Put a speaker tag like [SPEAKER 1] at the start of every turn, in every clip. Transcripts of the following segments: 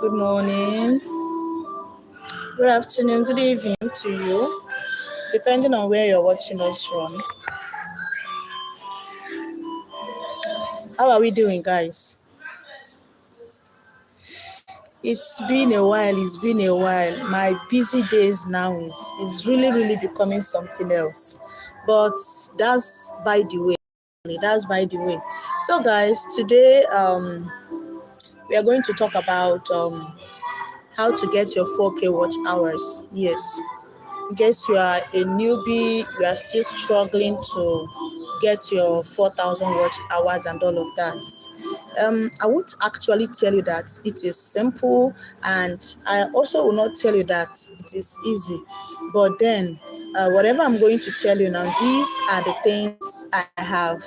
[SPEAKER 1] Good morning, good afternoon, good evening to you, depending on where you're watching us from. How are we doing, guys? It's been a while. My busy days now is really becoming something else. But that's by the way. That's by the way. So, guys, today we are going to talk about how to get your 4K watch hours. Yes, guess you are a newbie, you are still struggling to get your 4,000 watch hours and all of that. I won't actually tell you that it is simple, and I also will not tell you that it is easy. But then, whatever I'm going to tell you now, these are the things I have,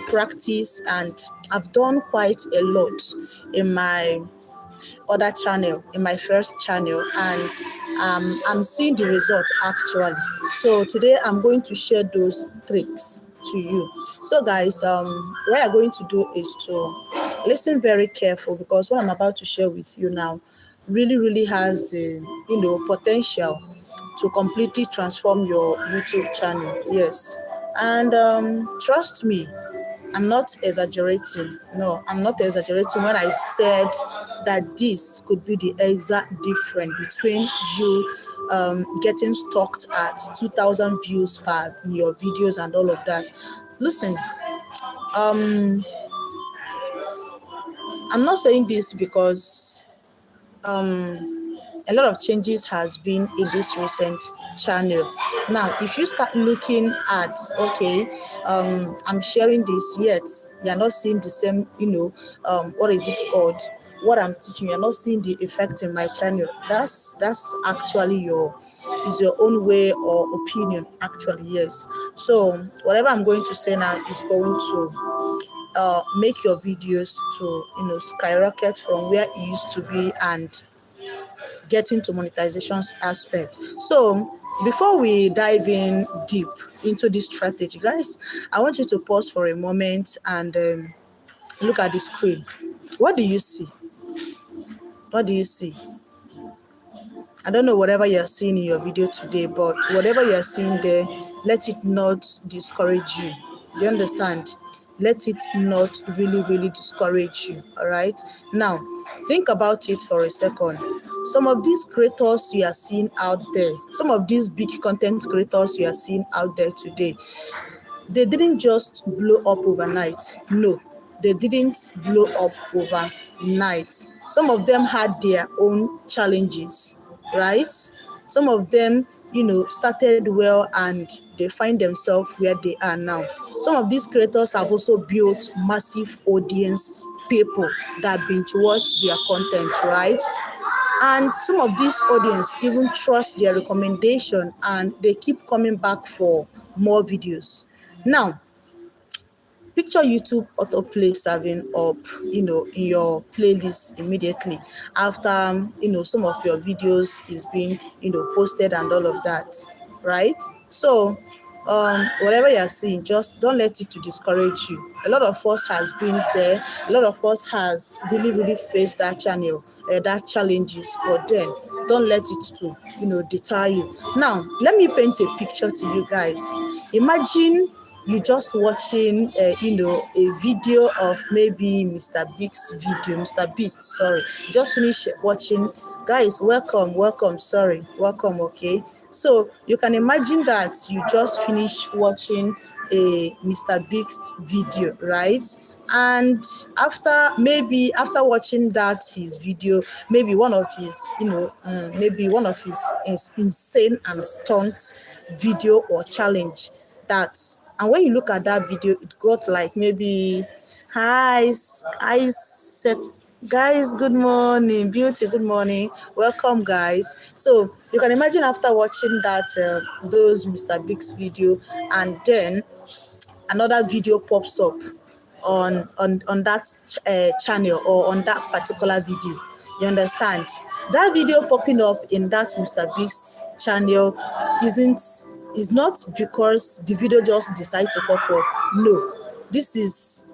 [SPEAKER 1] practiced, and I've done quite a lot in my other channel, in my first channel, and I'm seeing the result actually. So today I'm going to share those tricks to you. So guys, what I'm going to do is to listen very careful, because what I'm about to share with you now really has the potential to completely transform your YouTube channel. Yes, and trust me, I'm not exaggerating. No, I'm not exaggerating when I said that this could be the exact difference between you getting stalked at 2,000 views per your videos and all of that. Listen, um, I'm not saying this because a lot of changes has been in this recent channel. Now, if you start looking at, okay, I'm sharing this, yet you're not seeing the same, what is it called? What I'm teaching, you're not seeing the effect in my channel. That's actually your own way or opinion, actually, yes. So whatever I'm going to say now is going to make your videos to skyrocket from where it used to be and get into monetization aspect. So before we dive in deep into this strategy, guys, I want you to pause for a moment and look at the screen. What do you see? What do you see? I don't know whatever you're seeing in your video today, but whatever you're seeing there, let it not discourage you. Do you understand? Let it not really discourage you. All right. Now, think about it for a second. Some of these creators you are seeing out there, some of these big content creators you are seeing out there today, they didn't just blow up overnight. No, they didn't blow up overnight. Some of them had their own challenges, right? Some of them, started well and they find themselves where they are now. Some of these creators have also built massive audience, people that binge watch their content, right? And some of these audience even trust their recommendation and they keep coming back for more videos. Now, picture YouTube autoplay serving up, in your playlist immediately after, some of your videos is being, posted and all of that, right? So, whatever you're seeing, just don't let it to discourage you. A lot of us has been there. A lot of us has really faced that channel, that challenges, but then don't let it to, deter you. Now, let me paint a picture to you guys. Imagine you just watching a video of maybe Mr. Beast, sorry. Just finish watching. Guys, welcome, okay. So you can imagine that you just finished watching a Mr. Beast video, right? And after watching that his video, maybe one of his insane and stunt video or challenge, that, and when you look at that video, it got like maybe guys, good morning, beauty, good morning, welcome guys. So you can imagine after watching that those Mr. Big's video, and then another video pops up on that channel or on that particular video. You understand? That video popping up in that Mr. Big's channel is not because the video just decided to pop up. No, this is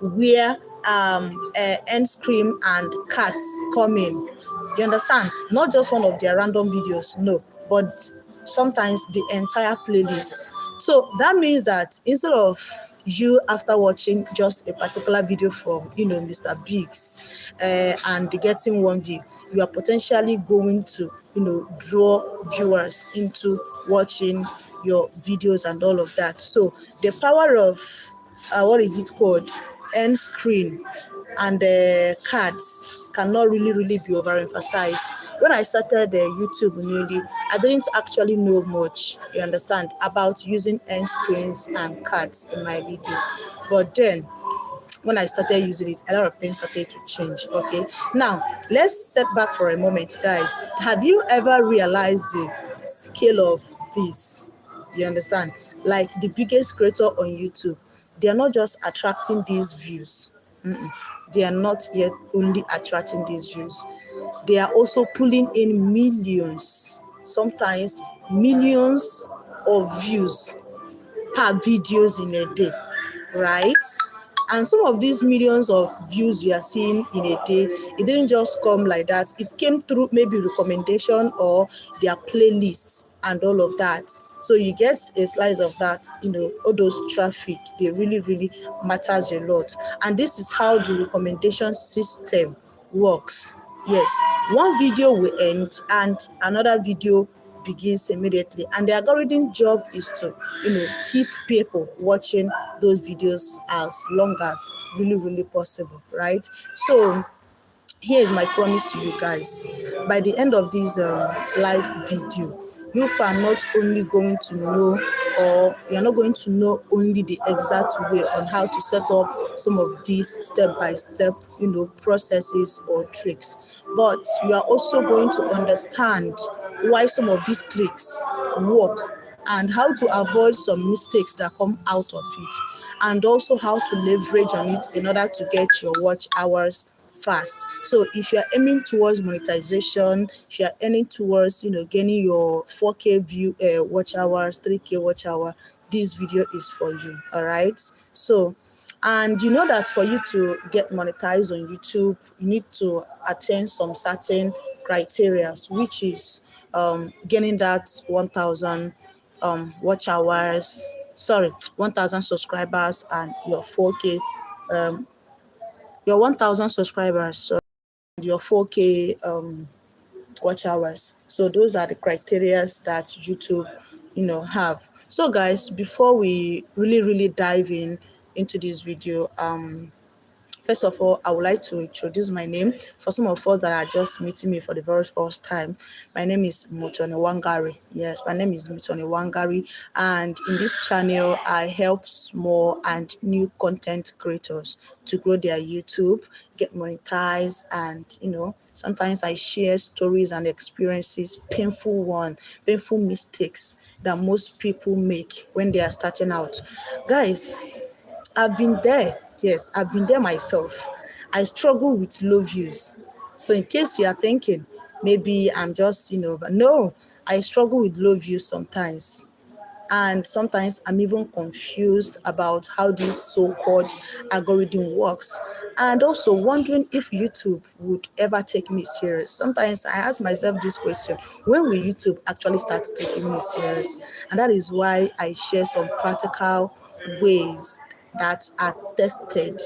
[SPEAKER 1] where end scream and cats coming. You understand? Not just one of their random videos, no, but sometimes the entire playlist. So that means that instead of you, after watching just a particular video from Mr. Biggs and getting one view, you are potentially going to draw viewers into watching your videos and all of that. So the power of what is it called, end screen and cards cannot really be overemphasized. When I started YouTube newly, I didn't actually know much, you understand, about using end screens and cards in my video. But then when I started using it, a lot of things started to change. Okay, now let's step back for a moment, guys. Have you ever realized the scale of this? You understand? Like the biggest creator on YouTube, they are not just attracting these views. They are not yet only attracting these views. They are also pulling in millions, sometimes millions of views per videos in a day, right? And some of these millions of views you are seeing in a day, it didn't just come like that. It came through maybe recommendation or their playlists and all of that. So you get a slice of that, all those traffic, they really matters a lot. And this is how the recommendation system works. Yes, one video will end and another video begins immediately, and the algorithm job is to keep people watching those videos as long as really possible, right? So here is my promise to you guys. By the end of this live video, you are not only going to know, or you're not going to know only the exact way on how to set up some of these step-by-step processes or tricks, but you are also going to understand why some of these tricks work and how to avoid some mistakes that come out of it, and also how to leverage on it in order to get your watch hours fast. So if you're aiming towards monetization, if you're aiming towards gaining your 4K view watch hours, 3K watch hour, this video is for you. All right. So, and you know that for you to get monetized on YouTube, you need to attain some certain criteria, which is getting that 1,000 watch hours, sorry, 1,000 subscribers and your 4K, your 1,000 subscribers, so your 4K watch hours. So those are the criterias that YouTube, have. So guys, before we really dive into this video, first of all, I would like to introduce my name. For some of us that are just meeting me for the very first time, my name is Muthoni Wangari. Yes, my name is Muthoni Wangari. And in this channel, I help small and new content creators to grow their YouTube, get monetized, and, sometimes I share stories and experiences, painful mistakes that most people make when they are starting out. Guys, I've been there. Yes, I've been there myself. I struggle with low views. So in case you are thinking, maybe I'm just, but no, I struggle with low views sometimes. And sometimes I'm even confused about how this so-called algorithm works. And also wondering if YouTube would ever take me serious. Sometimes I ask myself this question: when will YouTube actually start taking me serious? And that is why I share some practical ways that are tested,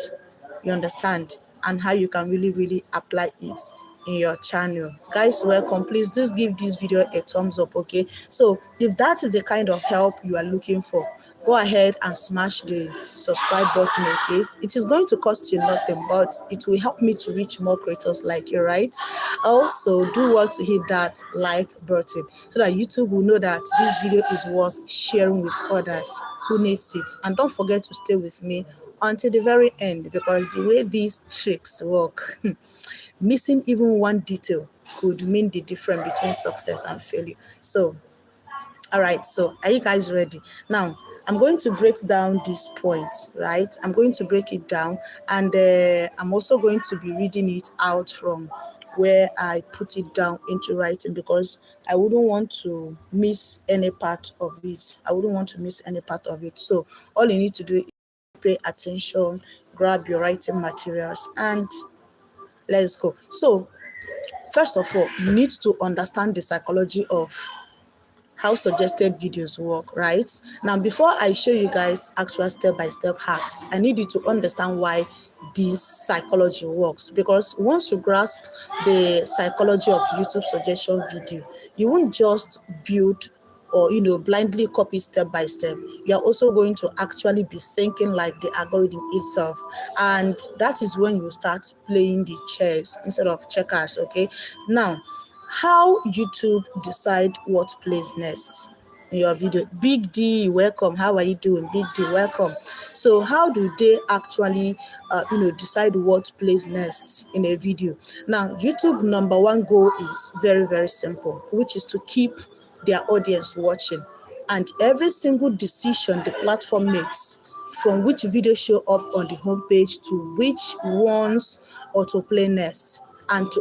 [SPEAKER 1] you understand, and how you can really apply it in your channel. Guys, welcome. Please just give this video a thumbs up. Okay, so if that is the kind of help you are looking for, go ahead and smash the subscribe button. Okay, it is going to cost you nothing, but it will help me to reach more creators like you, right? Also, do well to hit that like button so that YouTube will know that this video is worth sharing with others who needs it. And don't forget to stay with me until the very end, because the way these tricks work, missing even one detail could mean the difference between success and failure. So, all right, so are you guys ready? Now, I'm going to break down these points, right? I'm going to break it down, and I'm also going to be reading it out from where I put it down into writing, because I wouldn't want to miss any part of it. I wouldn't want to miss any part of it. So all you need to do is pay attention, grab your writing materials, and let's go. So first of all, you need to understand the psychology of how suggested videos work, right? Now, before I show you guys actual step-by-step hacks, I need you to understand why this psychology works, because once you grasp the psychology of YouTube suggestion video, you won't just build or blindly copy step by step. You are also going to actually be thinking like the algorithm itself, and that is when you start playing the chess instead of checkers. Okay, now how YouTube decide what plays next in your video. Big D, welcome. How are you doing? Big D, welcome. So how do they actually decide what plays next in a video? Now, YouTube number one goal is very, very simple, which is to keep their audience watching. And every single decision the platform makes, from which video show up on the homepage to which ones autoplay next, and to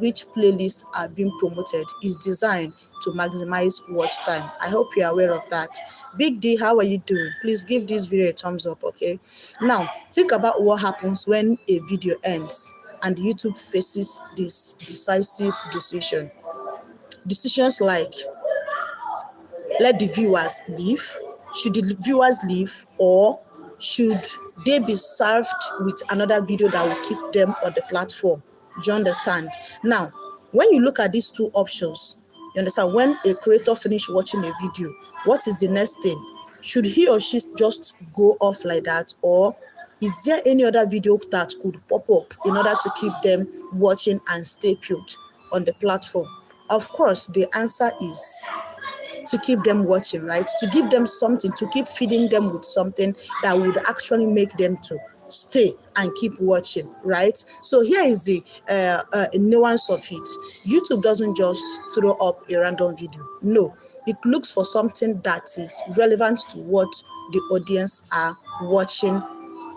[SPEAKER 1] which playlists are being promoted, is designed to maximize watch time. I hope you're aware of that. Big D, how are you doing? Please give this video a thumbs up, okay? Now, think about what happens when a video ends and YouTube faces this decisive decision. Decisions like, let the viewers leave. Should the viewers leave, or should they be served with another video that will keep them on the platform? Do you understand? Now, when you look at these two options, you understand, when a creator finish watching a video, what is the next thing? Should he or she just go off like that, or is there any other video that could pop up in order to keep them watching and stay put on the platform? Of course, the answer is to keep them watching, right? To give them something, to keep feeding them with something that would actually make them to stay and keep watching, right? So here is the nuance of it. YouTube doesn't just throw up a random video. No, it looks for something that is relevant to what the audience are watching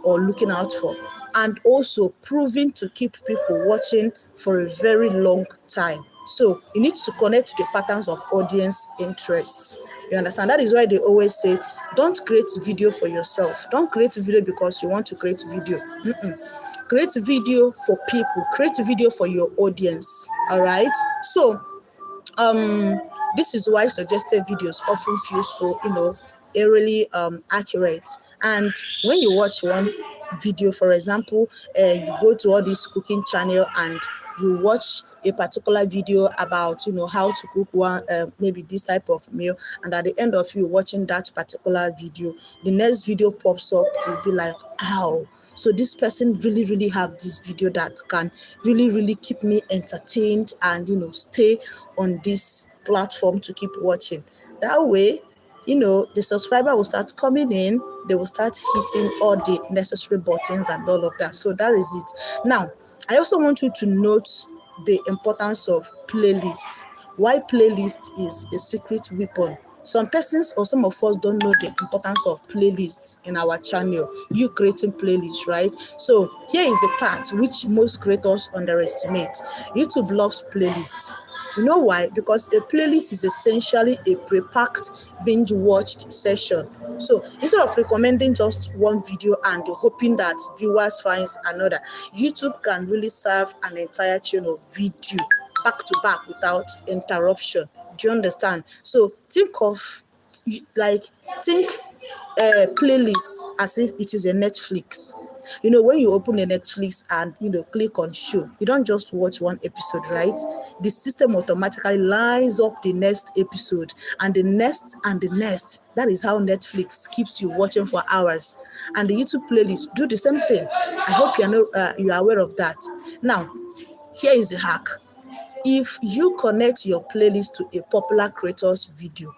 [SPEAKER 1] or looking out for, and also proving to keep people watching for a very long time. So you need to connect to the patterns of audience interest. You understand? That is why they always say, don't create video for yourself. Don't create video because you want to create video. Create video for people. Create video for your audience. All right. So this is why suggested videos often feel so eerily accurate. And when you watch one video, for example, you go to all this cooking channel and you watch a particular video about how to cook one maybe this type of meal, and at the end of you watching that particular video, the next video pops up, you'll be like, ow, so this person really have this video that can really keep me entertained and stay on this platform to keep watching. That way, the subscriber will start coming in, they will start hitting all the necessary buttons and all of that. So that is it. Now, I also want you to note the importance of playlists. Why playlist is a secret weapon. Some persons or some of us don't know the importance of playlists in our channel. You creating playlists, right? So here is the part which most creators underestimate. YouTube loves playlists. You know why? Because a playlist is essentially a pre-packed, binge-watched session. So instead of recommending just one video and hoping that viewers find another, YouTube can really serve an entire chain of video back to back without interruption. Do you understand? So think playlists as if it is a Netflix. When you open a Netflix and click on show, you don't just watch one episode, right? The system automatically lines up the next episode and the next and the next. That is how Netflix keeps you watching for hours. And the YouTube playlist do the same thing. I hope you are aware of that. Now, here is the hack. If you connect your playlist to a popular creator's video,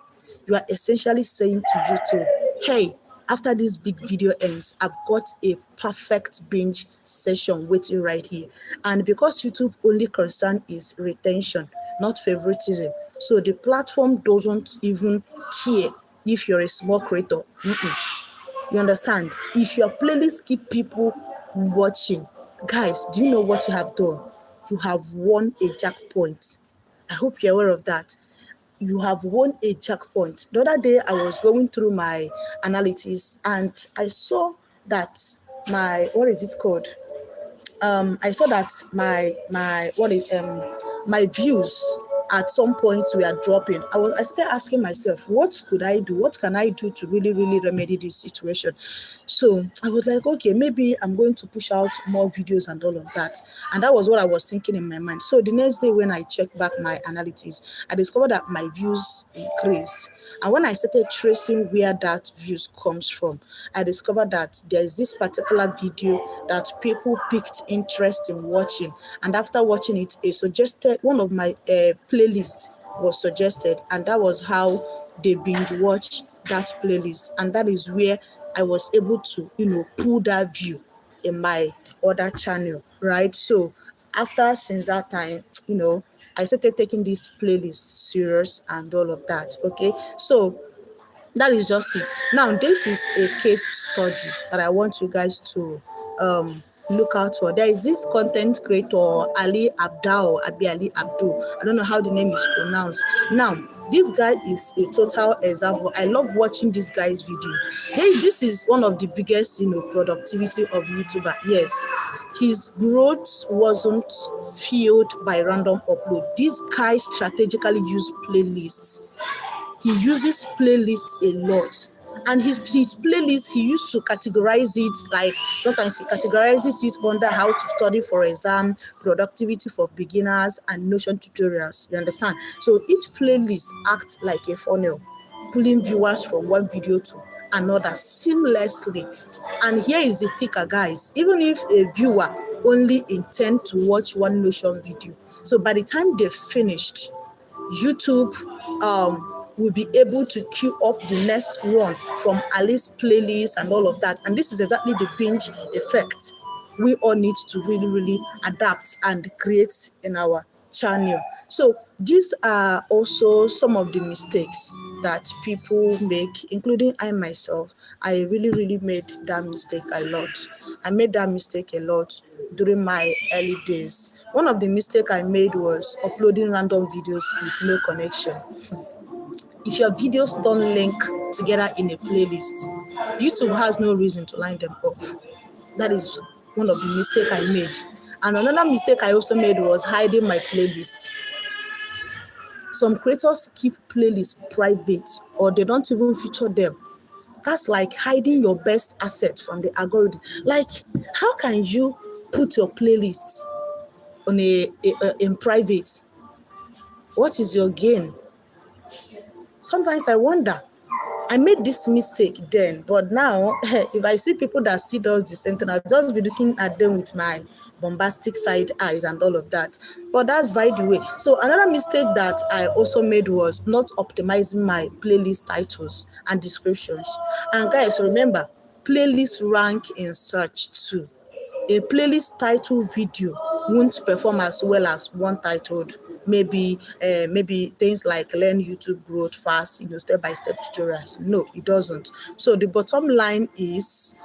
[SPEAKER 1] you are essentially saying to YouTube, hey, after this big video ends, I've got a perfect binge session waiting right here. And because YouTube only concern is retention, not favoritism, so the platform doesn't even care if you're a small creator. You understand? If your playlist keep people watching, guys, do you know what you have done? You have won a jackpot. I hope you're aware of that. You have won a jackpot. The other day, I was going through my analytics and I saw that my what is it called? I saw that my views at some point were dropping. I started asking myself, what could I do? What can I do to really remedy this situation? So I was like, okay, maybe I'm going to push out more videos and all of that. And that was what I was thinking in my mind. So the next day when I checked back my analytics, I discovered that my views increased. And when I started tracing where that views comes from, I discovered that there is this particular video that people picked interest in watching. And after watching it, one of my playlists was suggested. And that was how they binge watch that playlist. And that is where I was able to, pull that view in my other channel, right? So since that time, I started taking this playlist serious and all of that. Okay, so that is just it. Now, this is a case study that I want you guys to look out for. There is this content creator, Ali Abdul. I don't know how the name is pronounced. Now, this guy is a total example. I love watching this guy's video. This is one of the biggest, productivity of YouTuber. Yes, his growth wasn't fueled by random upload. This guy strategically used playlists. He uses playlists a lot, and his playlist, he used to categorize it, like sometimes he categorizes it under how to study for exam, productivity for beginners, and Notion tutorials. You understand? So each playlist acts like a funnel, pulling viewers from one video to another seamlessly. And here is the thicker, guys. Even if a viewer only intend to watch one Notion video, so by the time they finished, YouTube will be able to queue up the next one from Ali's playlist and all of that. And this is exactly the binge effect we all need to really adapt and create in our channel. So these are also some of the mistakes that people make, including I myself. I really made that mistake a lot. I made that mistake a lot during my early days. One of the mistakes I made was uploading random videos with no connection. If your videos don't link together in a playlist, YouTube has no reason to line them up. That is one of the mistakes I made. And another mistake I also made was hiding my playlist. Some creators keep playlists private, or they don't even feature them. That's like hiding your best asset from the algorithm. Like, how can you put your playlist on in private? What is your gain? Sometimes I wonder. I made this mistake then, but now if I see people that still does the same thing, I'll just be looking at them with my bombastic side eyes and all of that. But that's by the way. So another mistake that I also made was not optimizing my playlist titles and descriptions. And guys, remember, playlists rank in search too. A playlist title video won't perform as well as one titled maybe things like learn YouTube growth fast, step-by-step tutorials. No, it doesn't. So the bottom line is,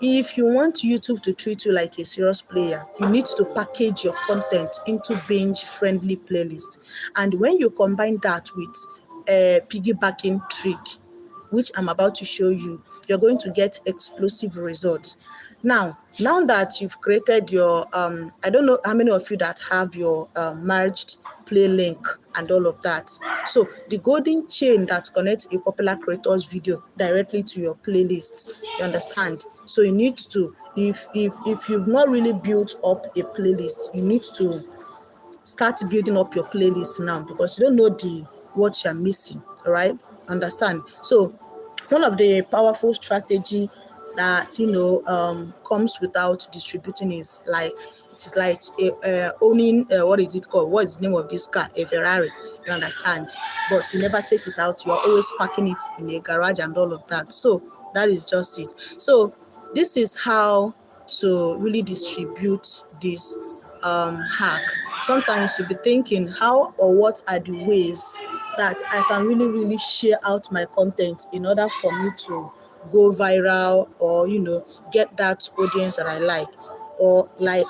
[SPEAKER 1] if you want YouTube to treat you like a serious player, you need to package your content into binge-friendly playlists. And when you combine that with a piggybacking trick, which I'm about to show you, you're going to get explosive results. Now that you've created your, I don't know how many of you that have your merged play link and all of that. So the golden chain that connects a popular creator's video directly to your playlist, you understand? So you need to, if you've not really built up a playlist, you need to start building up your playlist now, because you don't know what you're missing. All right, understand? So one of the powerful strategy that comes without distributing is like, it is like owning what is it called? What is the name of this car? A Ferrari. You understand? But you never take it out. You are always parking it in a garage and all of that. So that is just it. So this is how to really distribute this hack. Sometimes you'll be thinking, how or what are the ways that I can really share out my content in order for me to go viral, or get that audience that I like, or like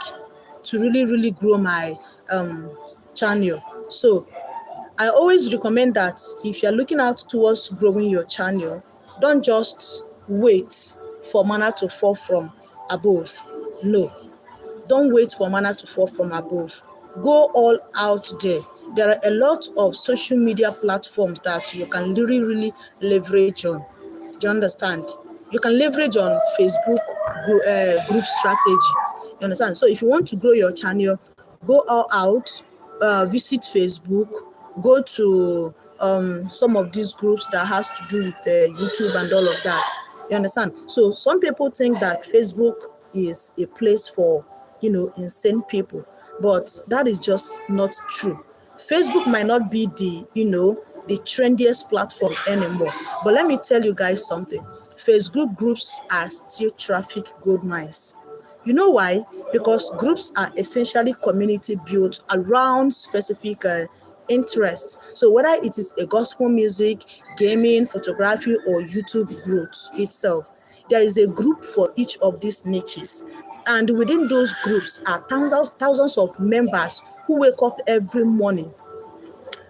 [SPEAKER 1] to really grow my channel. So I always recommend that if you're looking out towards growing your channel, don't just wait for manna to fall from above. No, don't wait for manna to fall from above. Go all out there. There are a lot of social media platforms that you can really leverage on. Do you understand? You can leverage on Facebook group strategy. You understand? So if you want to grow your channel, go all out, visit Facebook, go to some of these groups that has to do with YouTube and all of that. You understand? So some people think that Facebook is a place for, insane people, but that is just not true. Facebook might not be the trendiest platform anymore, but let me tell you guys something. Facebook groups are still traffic gold mines. You know why? Because groups are essentially community built around specific interests. So whether it is a gospel music, gaming, photography, or YouTube growth itself, there is a group for each of these niches. And within those groups are thousands of members who wake up every morning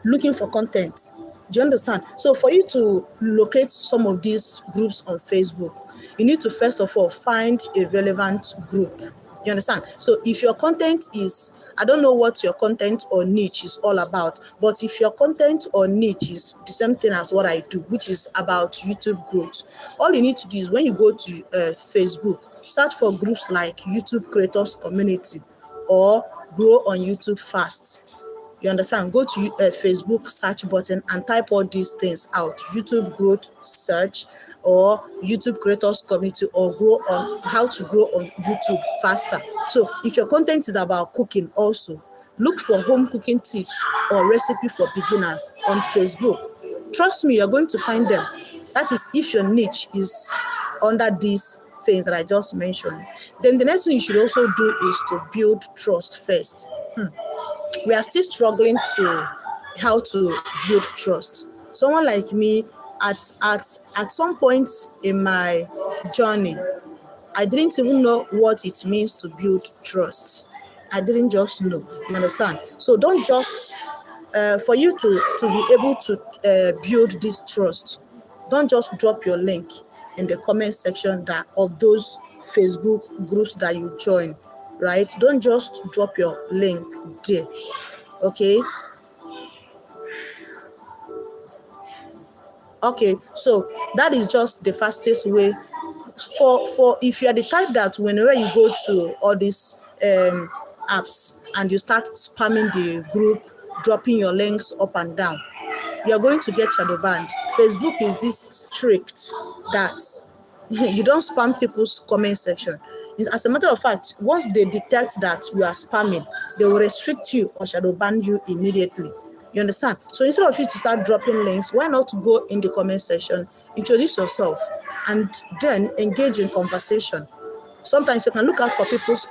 [SPEAKER 1] looking for content. Do you understand? So for you to locate some of these groups on Facebook, you need to first of all find a relevant group. You understand? So if your content is, I don't know what your content or niche is all about, but if your content or niche is the same thing as what I do, which is about YouTube growth, all you need to do is when you go to Facebook, search for groups like YouTube Creators Community or Grow on YouTube Fast. You understand? Go to Facebook search button and type all these things out. YouTube growth search or YouTube creators community or grow on how to grow on YouTube faster. So if your content is about cooking also, look for home cooking tips or recipe for beginners on Facebook. Trust me, you're going to find them. That is if your niche is under these things that I just mentioned. Then the next thing you should also do is to build trust first. We are still struggling to how to build trust. Someone like me, at some point in my journey, I didn't even know what it means to build trust. I didn't just know. You understand? So don't just for you to be able to build this trust, don't just drop your link in the comment section that of those Facebook groups that you join, right? Don't just drop your link there. Okay, so that is just the fastest way for if you are the type that whenever you go to all these apps and you start spamming the group, dropping your links up and down, you're going to get shadow banned. Facebook is this strict that you don't spam people's comment section. As a matter of fact, once they detect that you are spamming, they will restrict you or shadow ban you immediately. You understand? So instead of you to start dropping links, why not go in the comment section, introduce yourself, and then engage in conversation. Sometimes you can look out for people's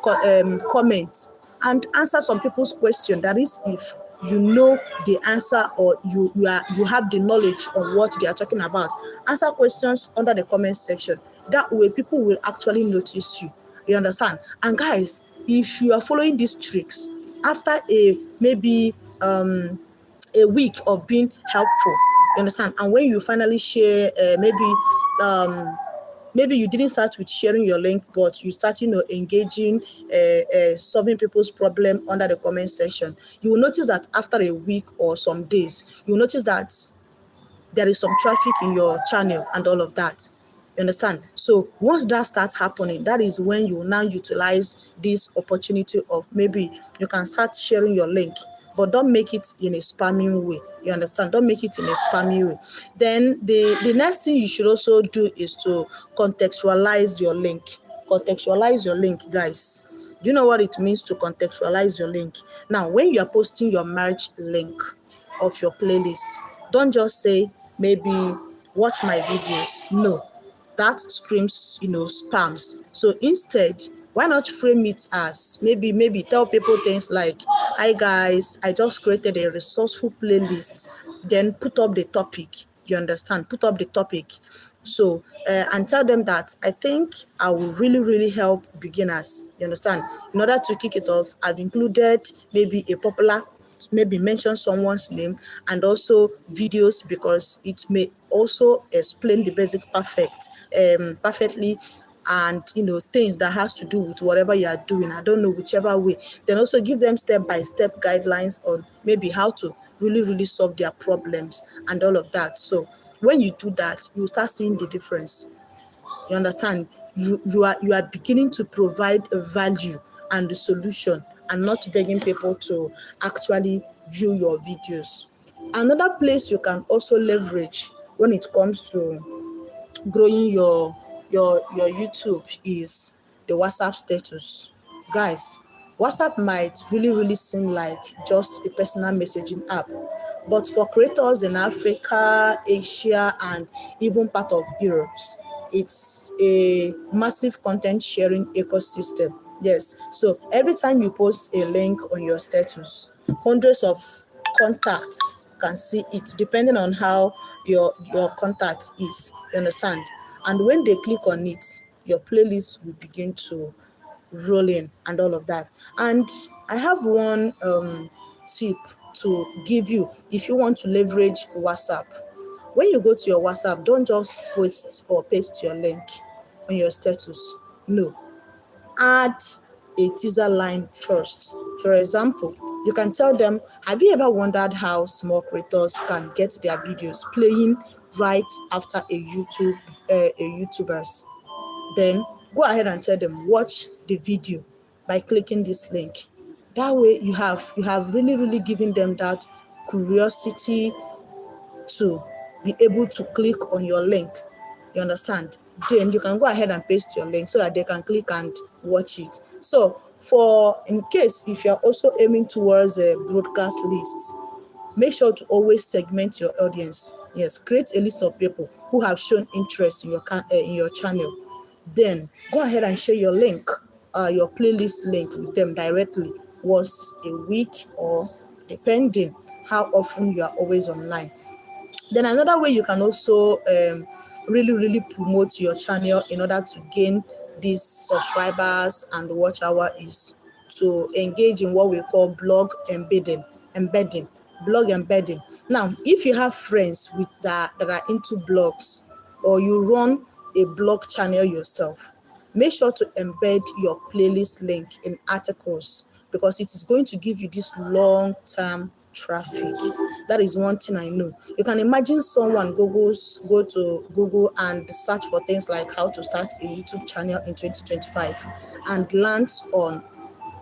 [SPEAKER 1] comments and answer some people's question. That is, if you know the answer or you have the knowledge on what they are talking about, answer questions under the comment section. That way, people will actually notice you. You understand? And guys, if you are following these tricks, after maybe a week of being helpful, you understand, and when you finally share maybe you didn't start with sharing your link, but you start engaging solving people's problem under the comment section, you will notice that after a week or some days, you will notice that there is some traffic in your channel and all of that. You understand? So once that starts happening, that is when you now utilize this opportunity of maybe you can start sharing your link, but don't make it in a spamming way. You understand? Don't make it in a spamming way. Then the next thing you should also do is to contextualize your link. Contextualize your link, guys. Do you know what it means to contextualize your link? Now, when you are posting your merge link of your playlist, don't just say maybe watch my videos. No, that screams spams. So instead, why not frame it as maybe tell people things like, hi guys, I just created a resourceful playlist, then put up the topic. You understand? Put up the topic. So and tell them that I think I will really help beginners. You understand? In order to kick it off, I've included maybe a popular, maybe mention someone's name, and also videos, because it may also explain the basic perfectly and things that has to do with whatever you are doing. I don't know, whichever way. Then also give them step-by-step guidelines on maybe how to really solve their problems and all of that. So when you do that, you start seeing the difference. You understand? You are beginning to provide a value and the solution, and not begging people to actually view your videos. Another place you can also leverage when it comes to growing your YouTube is the WhatsApp status. Guys, WhatsApp might really seem like just a personal messaging app, but for creators in Africa, Asia, and even part of Europe, it's a massive content sharing ecosystem. Yes, so every time you post a link on your status, hundreds of contacts can see it, depending on how your contact is. You understand? And when they click on it, your playlist will begin to roll in and all of that. And I have one tip to give you if you want to leverage WhatsApp. When you go to your WhatsApp, don't just post or paste your link on your status. No, add a teaser line first. For example, you can tell them, have you ever wondered how small creators can get their videos playing right after a YouTuber's? Then go ahead and tell them, watch the video by clicking this link. That way you have really given them that curiosity to be able to click on your link. You understand? Then you can go ahead and paste your link so that they can click and watch it. So for in case if you're also aiming towards a broadcast list, make sure to always segment your audience. Yes, create a list of people who have shown interest in your channel. Then go ahead and share your link, your playlist link with them directly once a week, or depending how often you are always online. Then another way you can also really promote your channel in order to gain these subscribers and watch hour is to engage in what we call blog embedding. Now, if you have friends with that are into blogs, or you run a blog channel yourself, make sure to embed your playlist link in articles, because it is going to give you this long-term traffic. That is one thing I know. You can imagine someone go to Google and search for things like how to start a YouTube channel in 2025 and lands on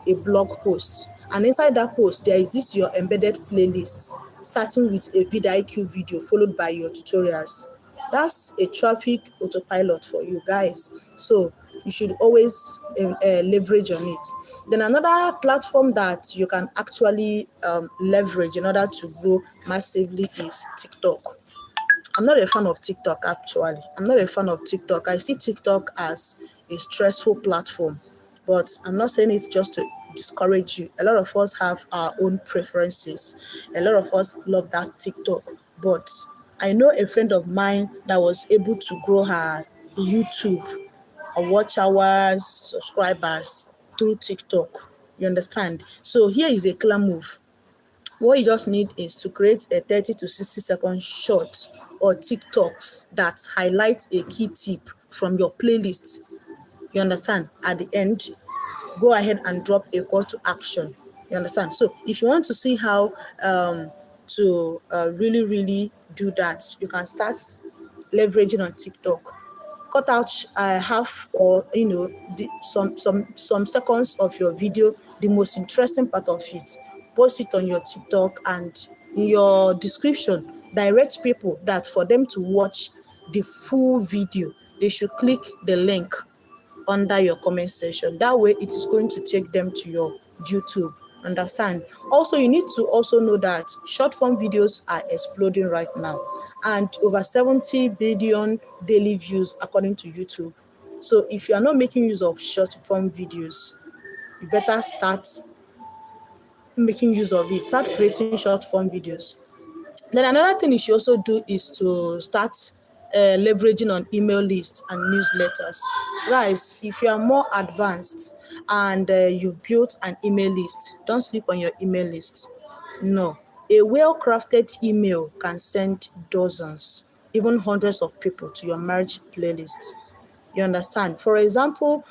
[SPEAKER 1] a blog post, and inside that post there is this your embedded playlist, starting with a vidIQ video followed by your tutorials. That's a traffic autopilot for you guys, so you should always leverage on it. Then another platform that you can actually leverage in order to grow massively is TikTok. I'm not a fan of TikTok actually. I'm not a fan of TikTok. I see TikTok as a stressful platform, but I'm not saying it just to discourage you. A lot of us have our own preferences. A lot of us love that TikTok, but I know a friend of mine that was able to grow her YouTube, her watch hours, subscribers through TikTok. You understand? So here is a clear move. What you just need is to create a 30 to 60-second short or TikToks that highlight a key tip from your playlist. You understand? At the end, go ahead and drop a call to action. You understand? So if you want to see how to really do that, you can start leveraging on TikTok. Cut out half, or some seconds of your video, the most interesting part of it. Post it on your TikTok, and in your description direct people that for them to watch the full video, they should click the link under your comment section. That way it is going to take them to your YouTube. Understand? Also, you need to also know that short form videos are exploding right now, and over 70 billion daily views according to YouTube. So if you are not making use of short form videos, you better start making use of it. Start creating short form videos. Then another thing you should also do is to start leveraging on email lists and newsletters. Guys, if you are more advanced and you've built an email list, don't sleep on your email list. No, a well-crafted email can send dozens, even hundreds of people to your marriage playlist. You understand? For example,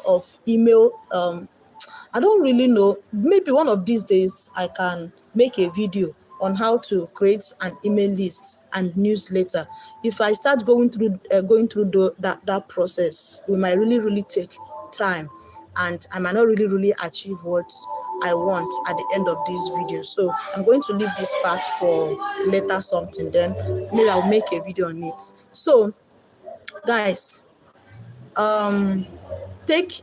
[SPEAKER 1] of email, I don't really know. Maybe one of these days I can make a video on how to create an email list and newsletter. If I start going through that process, we might really take time, and I might not really achieve what I want at the end of this video. So I'm going to leave this part for later something. Then maybe I'll make a video on it. So guys, um take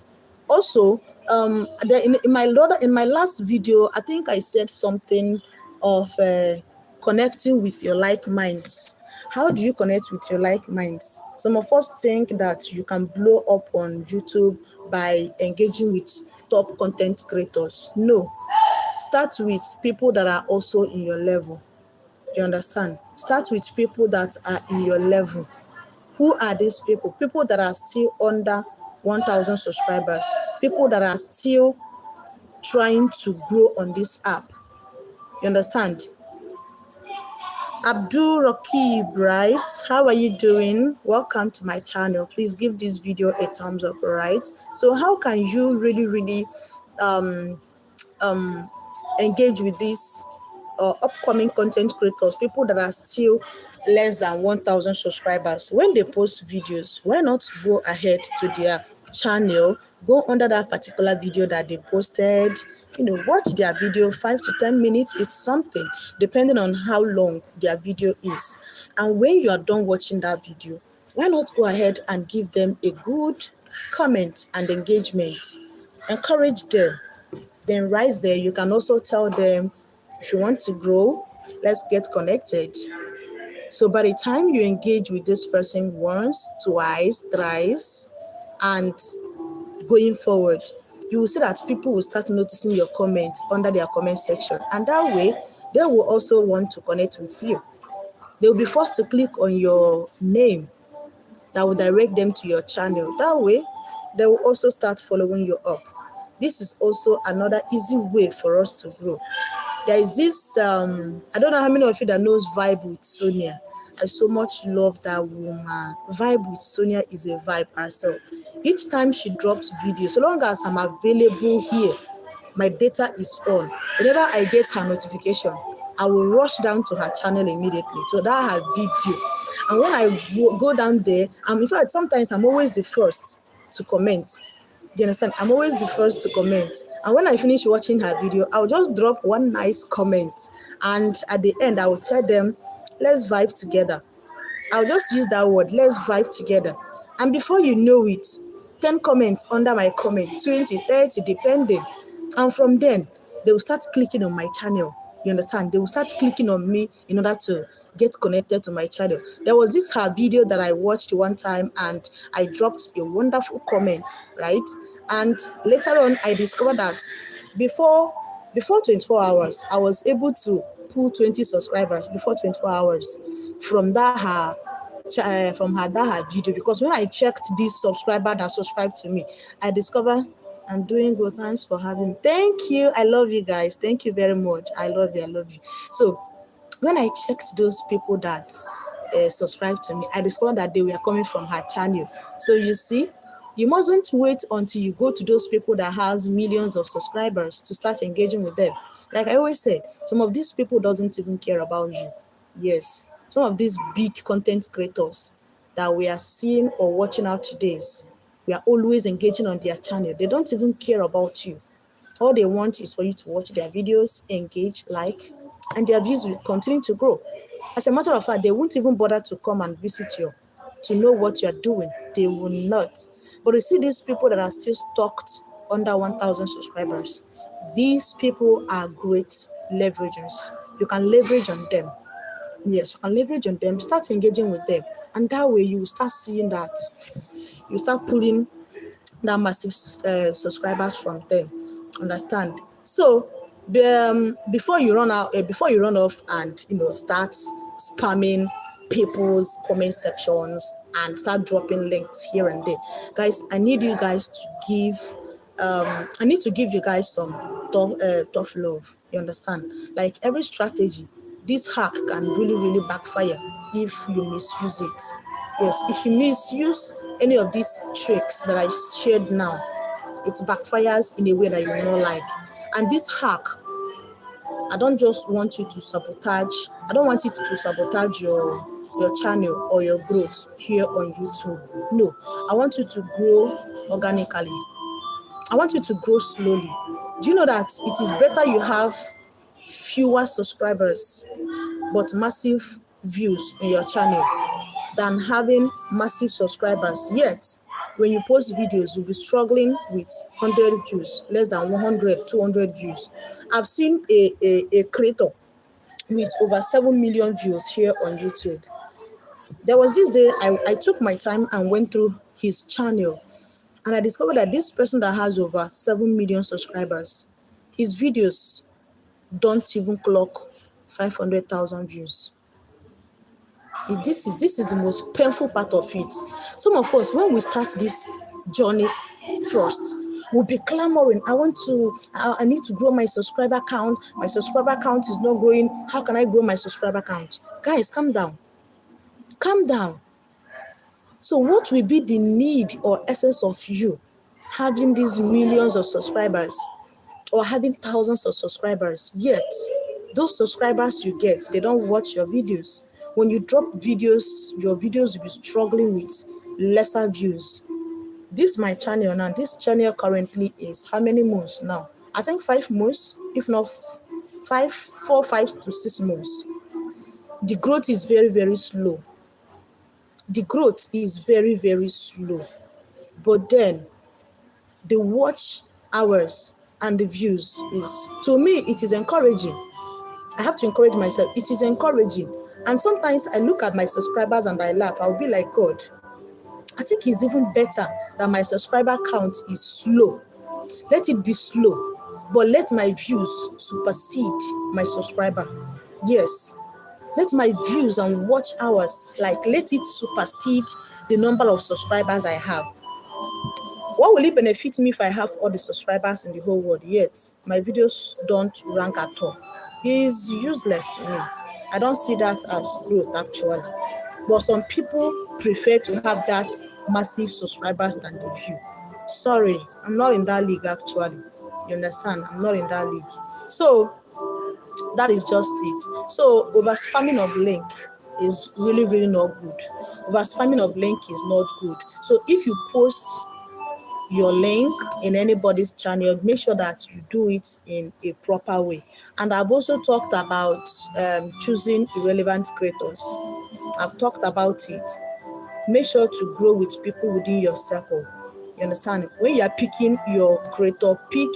[SPEAKER 1] also in my last video, I think I said something of connecting with your like minds. How do you connect with your like minds? Some of us think that you can blow up on YouTube by engaging with top content creators. No, start with people that are also in your level. You understand? Start with people that are in your level. Who are these people? People that are still under 1,000 subscribers, people that are still trying to grow on this app. You understand? Abdul Rakib, right? How are you doing? Welcome to my channel. Please give this video a thumbs up, right? So how can you really um um engage with these upcoming content creators, people that are still less than 1,000 subscribers? When they post videos, why not go ahead to their channel, go under that particular video that they posted, watch their video. 5 to 10 minutes, it's something, depending on how long their video is. And when you are done watching that video, why not go ahead and give them a good comment and engagement? Encourage them. Then right there, you can also tell them, if you want to grow, let's get connected. So by the time you engage with this person once, twice, thrice, and going forward, you will see that people will start noticing your comments under their comment section. And that way, they will also want to connect with you. They will be forced to click on your name that will direct them to your channel. That way, they will also start following you up. This is also another easy way for us to grow. There is this, I don't know how many of you that knows Vibe with Sonia. I so much love that woman. Vibe with Sonia is a vibe herself. Each time she drops video, so long as I'm available here, my data is on. Whenever I get her notification, I will rush down to her channel immediately to that her video. And when I go down there, in fact, sometimes I'm always the first to comment. You understand? I'm always the first to comment. And when I finish watching her video, I'll just drop one nice comment. And at the end, I will tell them, let's vibe together. I'll just use that word, let's vibe together. And before you know it, 10 comments under my comment, 20, 30, depending. And from then, they will start clicking on my channel. You understand? They will start clicking on me in order to get connected to my channel. There was this her video that I watched one time, and I dropped a wonderful comment, right? And later on, I discovered that before 24 hours, I was able to pull 20 subscribers before 24 hours from that her video. Because when I checked this subscriber that subscribed to me, I discovered I'm doing good. Thanks for having me. Thank you. I love you guys. Thank you very much. I love you. I love you. So when I checked those people that subscribed to me, I discovered that they were coming from her channel. So you see, you mustn't wait until you go to those people that has millions of subscribers to start engaging with them. Like I always said, some of these people doesn't even care about you. Yes, some of these big content creators that we are seeing or watching out today, we are always engaging on their channel. They don't even care about you. All they want is for you to watch their videos, engage, like, and their views will continue to grow. As a matter of fact, they won't even bother to come and visit you to know what you're doing. They will not. But you see these people that are still stocked under 1,000 subscribers, these people are great leveragers. You can leverage on them. Yes, you can leverage on them, start engaging with them. And that way you will start seeing that you start pulling that massive subscribers from them. Understand? So before you run out, before you run off and start spamming people's comment sections and start dropping links here and there, guys, I need you guys to give. I need to give you guys some tough love. You understand? Like every strategy, this hack can really backfire if you misuse it. Yes, if you misuse any of these tricks that I shared now, it backfires in a way that you will not like. And this hack, I don't just want you to sabotage. I don't want it to sabotage your channel or your growth here on YouTube. No, I want you to grow organically. I want you to grow slowly. Do you know that it is better you have fewer subscribers but massive views in your channel than having massive subscribers, yet when you post videos you'll be struggling with 100 views, less than 100, 200 views. I've seen a creator with over 7 million views here on YouTube. There was this day I took my time and went through his channel, and I discovered that this person that has over 7 million subscribers, his videos don't even clock 500,000 views. This is the most painful part of it. Some of us, when we start this journey first, we'll be clamoring, I need to grow my subscriber count. My subscriber count is not growing. How can I grow my subscriber count? Guys, calm down. Calm down. So what will be the need or essence of you having these millions of subscribers or having thousands of subscribers, yet those subscribers you get, they don't watch your videos? When you drop videos, your videos will be struggling with lesser views. This my channel now. This channel currently is how many months now? I think 5 months, if not 5 to 6 months. The growth is very, very slow. The growth is very, very slow. But then the watch hours and the views is, to me, it is encouraging. I have to encourage myself. It is encouraging. And sometimes I look at my subscribers and I laugh. I'll be like, God, I think it's even better that my subscriber count is slow. Let it be slow, but let my views supersede my subscriber. Yes, let my views and watch hours, like, let it supersede the number of subscribers I have. What will it benefit me if I have all the subscribers in the whole world, yet my videos don't rank at all? It's useless to me. I don't see that as growth, actually. But some people prefer to have that massive subscribers than the view. Sorry, I'm not in that league, actually. You understand? I'm not in that league. So that is just it. So over spamming of link is really, really not good. Over spamming of link is not good. So if you post your link in anybody's channel, make sure that you do it in a proper way. And I've also talked about choosing irrelevant creators. I've talked about it. Make sure to grow with people within your circle. You understand? When you are picking your creator, pick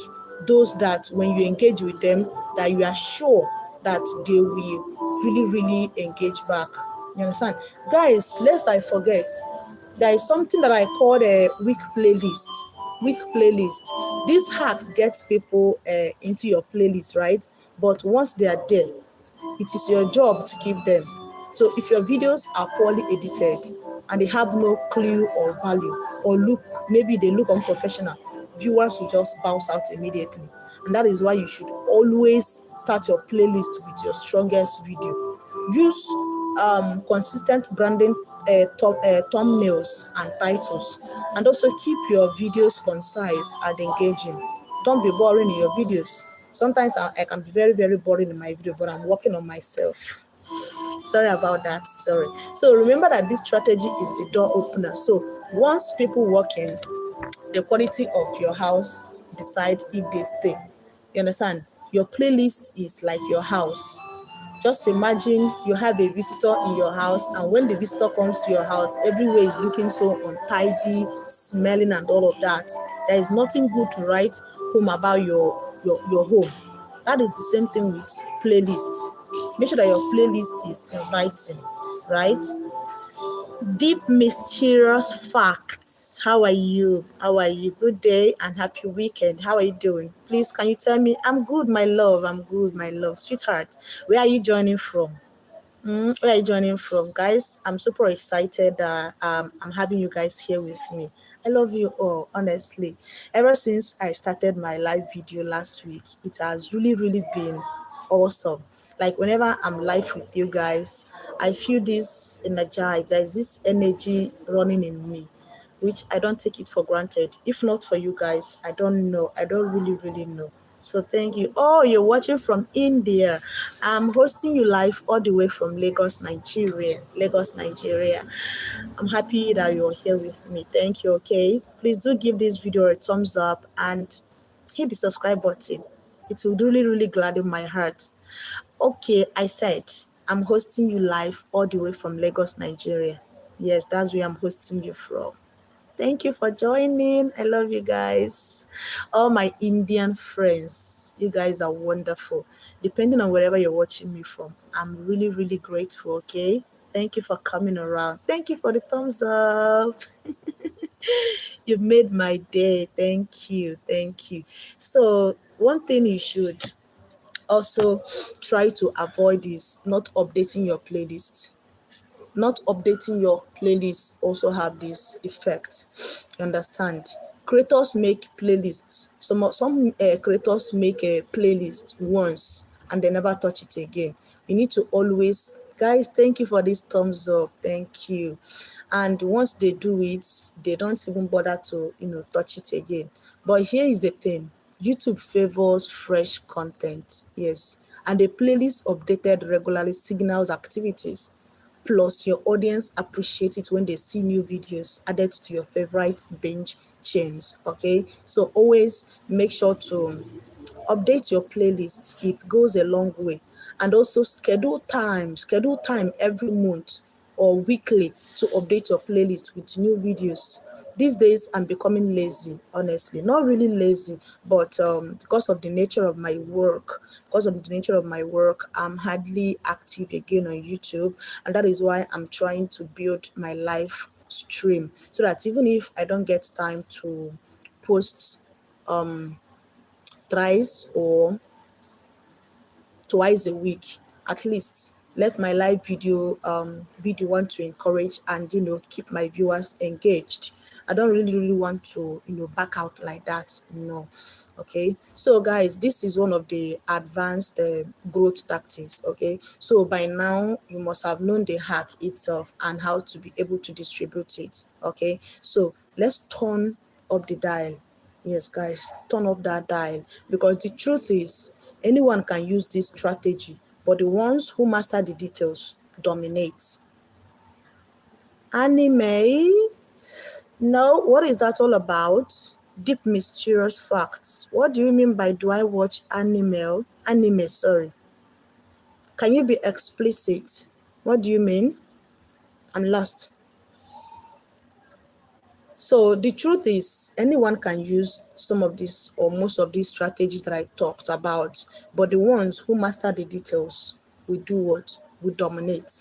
[SPEAKER 1] those that when you engage with them, that you are sure that they will really, really engage back. You understand? Guys, lest I forget, there is something that I call a week playlist. Week playlist. This hack gets people into your playlist, right? But once they are there, it is your job to keep them. So if your videos are poorly edited and they have no clue or value, or maybe they look unprofessional, viewers will just bounce out immediately. And that is why you should always start your playlist with your strongest video. Use consistent branding, thumbnails and titles, and also keep your videos concise and engaging. Don't be boring in your videos. Sometimes I can be very, very boring in my video, but I'm working on myself. Sorry about that. Sorry. So remember that this strategy is the door opener. So once people walk in, the quality of your house decides if they stay. You understand? Your playlist is like your house. Just imagine you have a visitor in your house, and when the visitor comes to your house, everywhere is looking so untidy, smelling and all of that. There is nothing good to write home about your home. That is the same thing with playlists. Make sure that your playlist is inviting, right? Deep mysterious facts. How are you? How are you? Good day and happy weekend. How are you doing? Please, can you tell me? I'm good, my love. I'm good, my love. Sweetheart, where are you joining from? Where are you joining from, guys? I'm super excited that I'm having you guys here with me. I love you all, honestly. Ever since I started my live video last week, it has really, really been awesome. Like whenever I'm live with you guys, I feel this energized. There's this energy running in me. which I don't take it for granted. If not for you guys, I don't know. I don't really know. So thank you. Oh, you're watching from India. I'm hosting you live all the way from Lagos, Nigeria. Lagos, Nigeria. I'm happy that you're here with me. Thank you, okay? Please do give this video a thumbs up and hit the subscribe button. It will really gladden my heart. Okay, I said I'm hosting you live all the way from Lagos, Nigeria. Yes, that's where I'm hosting you from. Thank you for joining. I love you guys. All my Indian friends, you guys are wonderful. Depending on wherever you're watching me from, I'm really grateful, okay? Thank you for coming around. Thank you for the thumbs up. You've made my day. Thank you. Thank you. So, one thing you should also try to avoid is not updating your playlist. Not updating your playlist also have this effect. You understand? Creators make playlists. Some creators make a playlist once and they never touch it again. You need to always, guys, thank you for this thumbs up. Thank you. And once they do it, they don't even bother to touch it again. But here is the thing: YouTube favors fresh content, yes, and the playlist updated regularly signals activities. Plus, your audience appreciate it when they see new videos added to your favorite binge chains. Okay, so always make sure to update your playlist. It goes a long way. And also schedule time every month or weekly to update your playlist with new videos. These days I'm becoming lazy, honestly. Not really lazy, but because of the nature of my work, I'm hardly active again on YouTube, and that is why I'm trying to build my live stream so that even if I don't get time to post thrice or twice a week, at least let my live video be the one to encourage and keep my viewers engaged. I don't really want to back out like that, no. Okay, so guys, this is one of the advanced growth tactics. Okay, so by now you must have known the hack itself and how to be able to distribute it. Okay, so let's turn up the dial. Yes, guys, turn up that dial, because the truth is anyone can use this strategy, but the ones who master the details dominate. Anime? No, what is that all about? Deep mysterious facts. What do you mean by do I watch anime? Anime, sorry. Can you be explicit? What do you mean? I'm lost. So the truth is anyone can use some of these or most of these strategies that I talked about, but the ones who master the details will do what? Will dominate.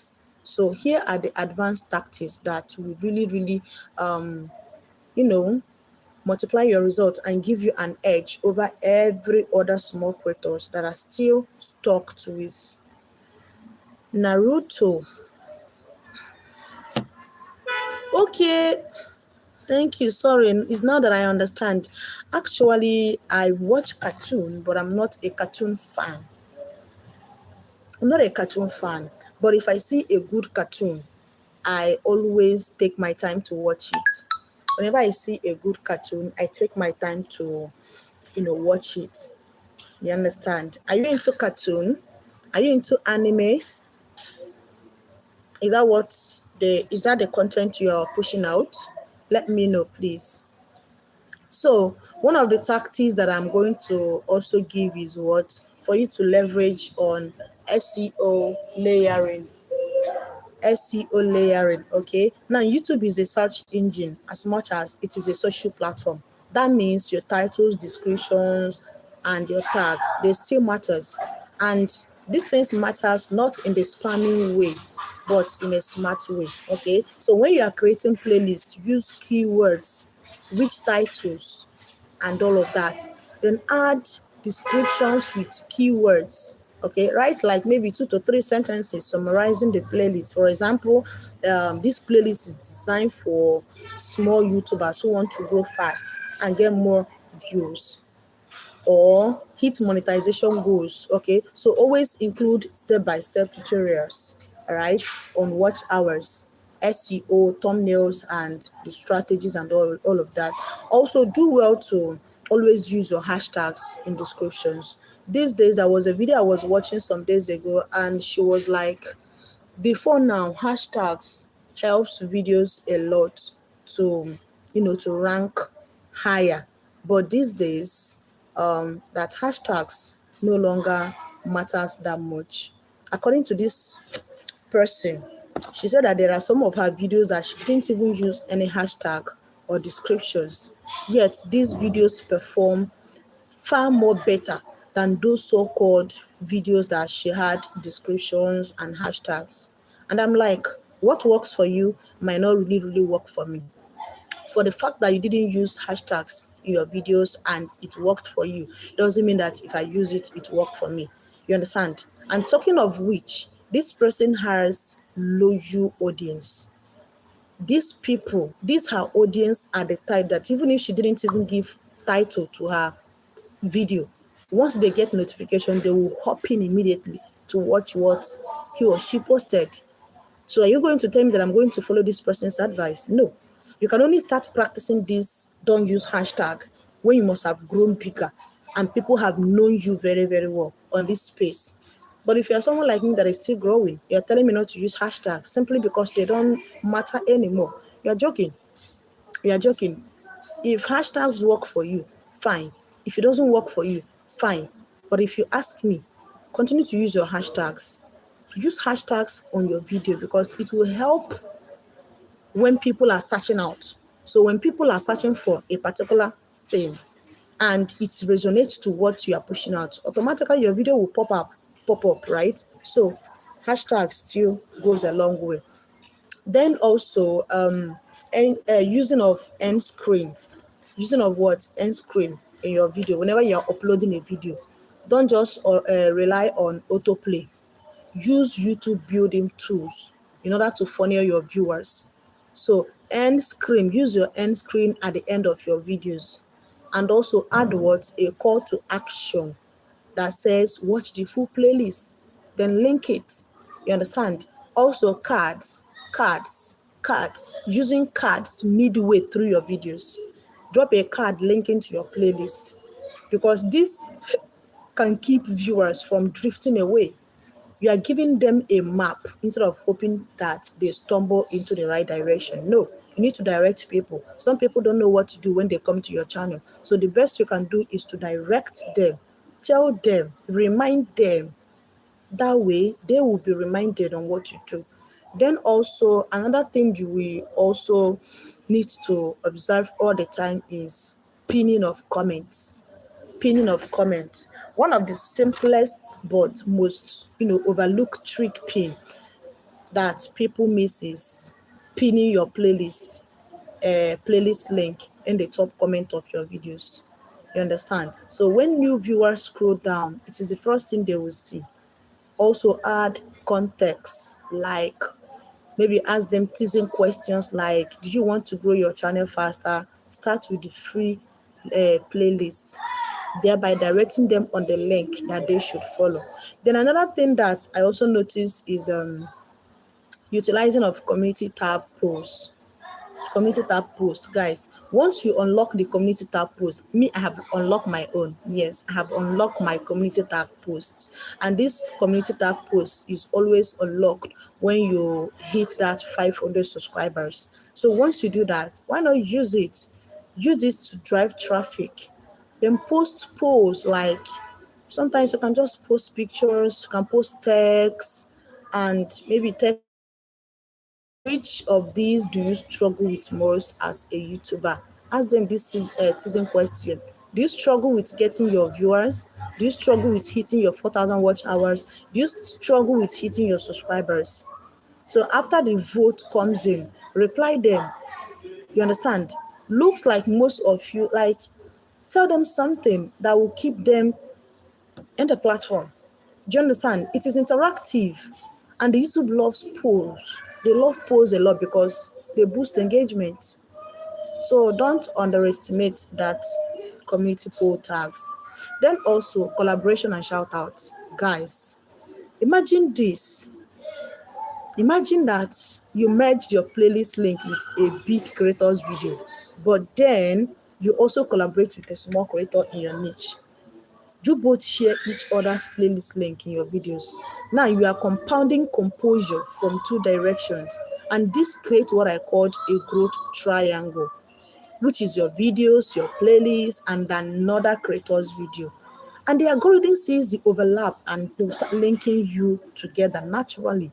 [SPEAKER 1] So here are the advanced tactics that will really you know, multiply your results and give you an edge over every other small creators that are still stuck with Naruto. Okay, thank you. Sorry, it's now that I understand. Actually, I watch cartoon, but I'm not a cartoon fan. I'm not a cartoon fan, but if I see a good cartoon, I always take my time to watch it. Whenever I see a good cartoon, I take my time to, watch it. You understand? Are you into cartoon? Are you into anime? Is that the content you're pushing out? Let me know, please. So one of the tactics that I'm going to also give is what? For you to leverage on SEO layering. SEO layering, okay? Now, YouTube is a search engine as much as it is a social platform. That means your titles, descriptions, and your tag, they still matters. And these things matters not in the spamming way, but in a smart way, okay? So when you are creating playlists, use keywords, rich titles, and all of that. Then add descriptions with keywords. Okay, write like maybe 2 to 3 sentences summarizing the playlist. For example, this playlist is designed for small YouTubers who want to grow fast and get more views or hit monetization goals. Okay, so always include step-by-step tutorials, all right, on watch hours, SEO, thumbnails, and the strategies and all of that. Also, do well to always use your hashtags in descriptions. These days, there was a video I was watching some days ago, and she was like, before now, hashtags helps videos a lot to, to rank higher. But these days, that hashtags no longer matters that much. According to this person, she said that there are some of her videos that she didn't even use any hashtag or descriptions, yet these videos perform far more better than those so-called videos that she had descriptions and hashtags. And I'm like, what works for you might not really work for me. For the fact that you didn't use hashtags in your videos and it worked for you doesn't mean that if I use it, it worked for me. You understand? And talking of which, this person has loyal audience. These people, these her audience are the type that even if she didn't even give title to her video, once they get notification, they will hop in immediately to watch what he or she posted. So are you going to tell me that I'm going to follow this person's advice? No. You can only start practicing this don't use hashtag when you must have grown bigger and people have known you very, very well on this space. But if you're someone like me that is still growing, you're telling me not to use hashtags simply because they don't matter anymore. You're joking. You're joking. If hashtags work for you, fine. If it doesn't work for you, fine. But if you ask me, continue to use your hashtags. Use hashtags on your video because it will help when people are searching out. So when people are searching for a particular thing and it resonates to what you are pushing out, automatically your video will pop up, right? So hashtag still goes a long way. Then also using of end screen. Using of what? End screen in your video. Whenever you're uploading a video, don't just rely on autoplay. Use YouTube building tools in order to funnel your viewers. So end screen, use your end screen at the end of your videos. And also add what? A call to action that says watch the full playlist, then link it. You understand? Also cards, using cards midway through your videos. Drop a card linking to your playlist because this can keep viewers from drifting away. You are giving them a map instead of hoping that they stumble into the right direction. No, you need to direct people. Some people don't know what to do when they come to your channel. So the best you can do is to direct them, tell them, remind them. That way, they will be reminded on what you do. Then also, another thing you will also need to observe all the time is pinning of comments. Pinning of comments. One of the simplest but most overlooked trick pin that people miss is pinning your playlist link in the top comment of your videos. You understand? So when new viewers scroll down, it is the first thing they will see. Also add context, like maybe ask them teasing questions like, do you want to grow your channel faster? Start with the free playlist, thereby directing them on the link that they should follow. Then another thing that I also noticed is utilizing of community tab posts. Community tab post, guys, once you unlock the community tab post, me, I have unlocked my own. Yes, I have unlocked my community tab posts, and this community tab post is always unlocked when you hit that 500 subscribers. So once you do that, why not use it to drive traffic? Then post posts, like sometimes you can just post pictures, you can post text, and maybe text like, which of these do you struggle with most as a YouTuber? Ask them this is a teasing question. Do you struggle with getting your viewers? Do you struggle with hitting your 4,000 watch hours? Do you struggle with hitting your subscribers? So after the vote comes in, reply them. You understand? Looks like most of you, like, tell them something that will keep them in the platform. Do you understand? It is interactive, and the YouTube loves polls. They love polls a lot because they boost engagement. So don't underestimate that community poll tags. Then also collaboration and shout outs. Guys, imagine this. Imagine that you merged your playlist link with a big creator's video, but then you also collaborate with a small creator in your niche. You both share each other's playlist link in your videos. Now you are compounding composure from two directions, and this creates what I called a growth triangle, which is your videos, your playlist, and another creator's video. And the algorithm sees the overlap and they will start linking you together naturally.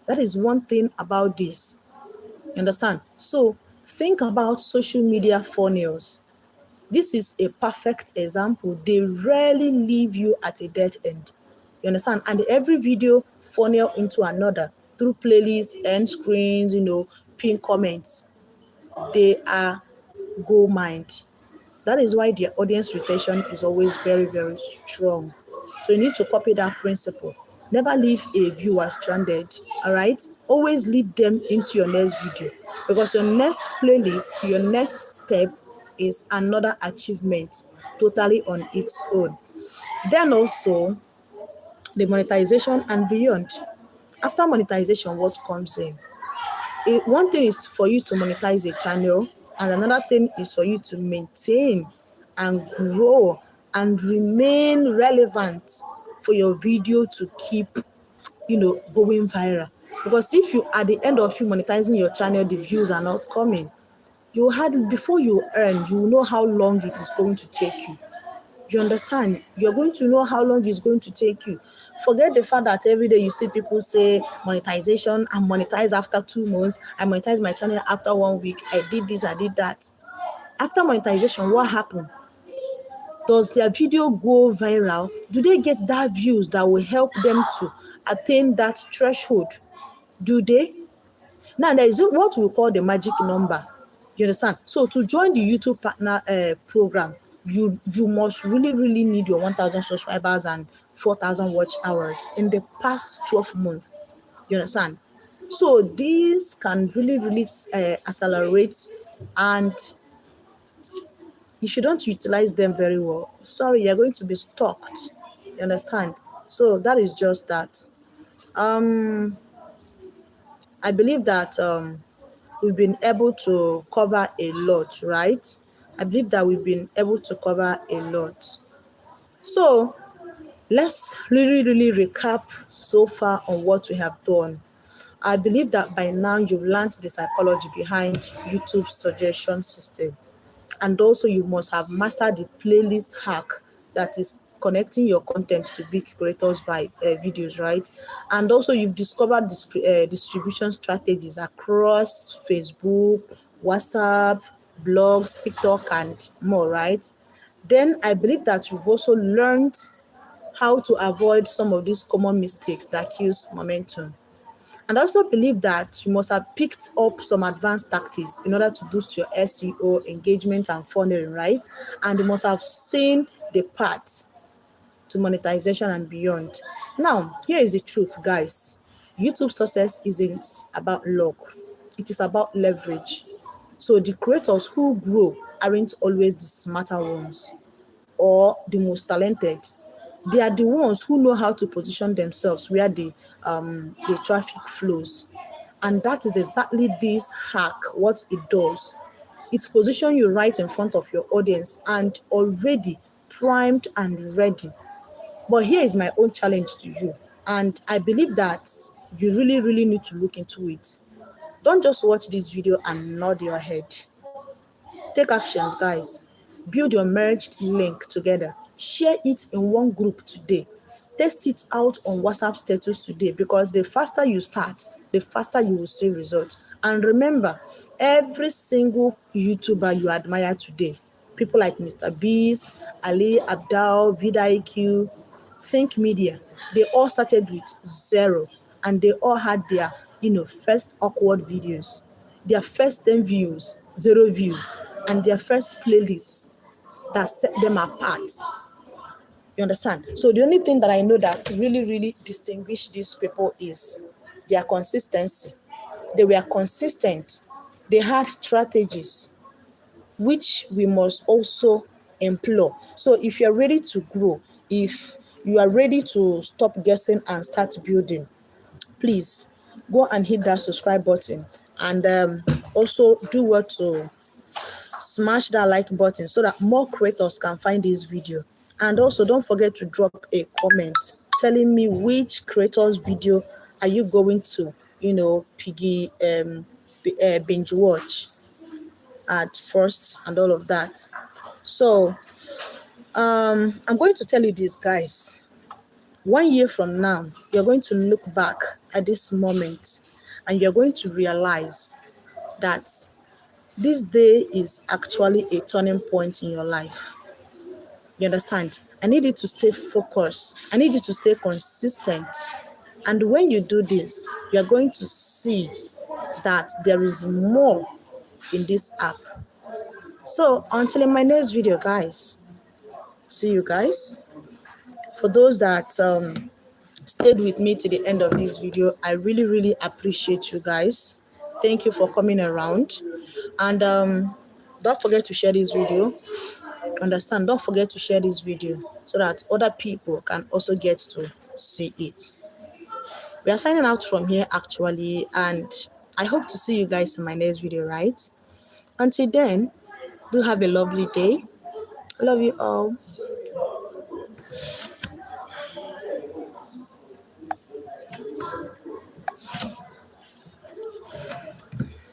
[SPEAKER 1] That is one thing about this. You understand? So think about social media funnels. This is a perfect example. They rarely leave you at a dead end. You understand? And every video funnel into another through playlists, end screens, pin comments. They are gold mined. That is why their audience retention is always very, very strong. So you need to copy that principle. Never leave a viewer stranded, all right? Always lead them into your next video, because your next playlist, your next step is another achievement totally on its own. Then also, the monetization and beyond. After monetization, what comes in? One thing is for you to monetize a channel, and another thing is for you to maintain and grow and remain relevant for your video to keep going viral. Because if you, at the end of you monetizing your channel, the views are not coming, you had, before you earn, you know how long it is going to take you. You understand? You're going to know how long it's going to take you. Forget the fact that every day you see people say monetization, I monetize after 2 months, I monetize my channel after 1 week, I did this, I did that. After monetization, what happened? Does their video go viral? Do they get that views that will help them to attain that threshold? Do they? Now, there is what we call the magic number. You understand? So to join the YouTube partner program, you must really, really need your 1,000 subscribers and 4,000 watch hours in the past 12 months. You understand? So these can really, really accelerate, and if you don't utilize them very well, sorry, you're going to be stalked. You understand? So that is just that. Um, I believe that we've been able to cover a lot, right? I believe that we've been able to cover a lot. So let's really, really recap so far on what we have done. I believe that by now you've learned the psychology behind YouTube's suggestion system. And also you must have mastered the playlist hack that is connecting your content to big creators videos, right? And also you've discovered distribution strategies across Facebook, WhatsApp, blogs, TikTok, and more, right? Then I believe that you've also learned how to avoid some of these common mistakes that kills momentum. And I also believe that you must have picked up some advanced tactics in order to boost your SEO, engagement, and funneling, right? And you must have seen the path to monetization and beyond. Now, here is the truth, guys. YouTube success isn't about luck, it is about leverage. So the creators who grow aren't always the smarter ones or the most talented. They are the ones who know how to position themselves where the traffic flows. And that is exactly this hack, what it does. It positions you right in front of your audience and already primed and ready. But here is my own challenge to you. And I believe that you really, really need to look into it. Don't just watch this video and nod your head. Take actions, guys. Build your merged link together. Share it in one group today. Test it out on WhatsApp status today, because the faster you start, the faster you will see results. And remember, every single YouTuber you admire today, people like Mr. Beast, Ali Abdal, VidaIQ, Think Media, they all started with zero, and they all had their first awkward videos, their first 10 views, 0 views, and their first playlists that set them apart. You understand? So the only thing that I know that really, really distinguish these people is their consistency. They were consistent. They had strategies, which we must also employ. So if you're ready to grow, if you are ready to stop guessing and start building, please go and hit that subscribe button, and also do what to smash that like button so that more creators can find this video. And also don't forget to drop a comment telling me which creators video are you going to piggy binge watch at first and all of that. So I'm going to tell you this, guys. 1 year from now, you're going to look back at this moment and you're going to realize that this day is actually a turning point in your life. You understand? I need you to stay focused. I need you to stay consistent. And when you do this, you're going to see that there is more in this app. So until in my next video, guys, see you guys. For those that stayed with me to the end of this video, I really appreciate you guys. Thank you for coming around. And don't forget to share this video. Understand? Don't forget to share this video so that other people can also get to see it. We are signing out from here actually, and I hope to see you guys in my next video, right? Until then, do have a lovely day. I love you all.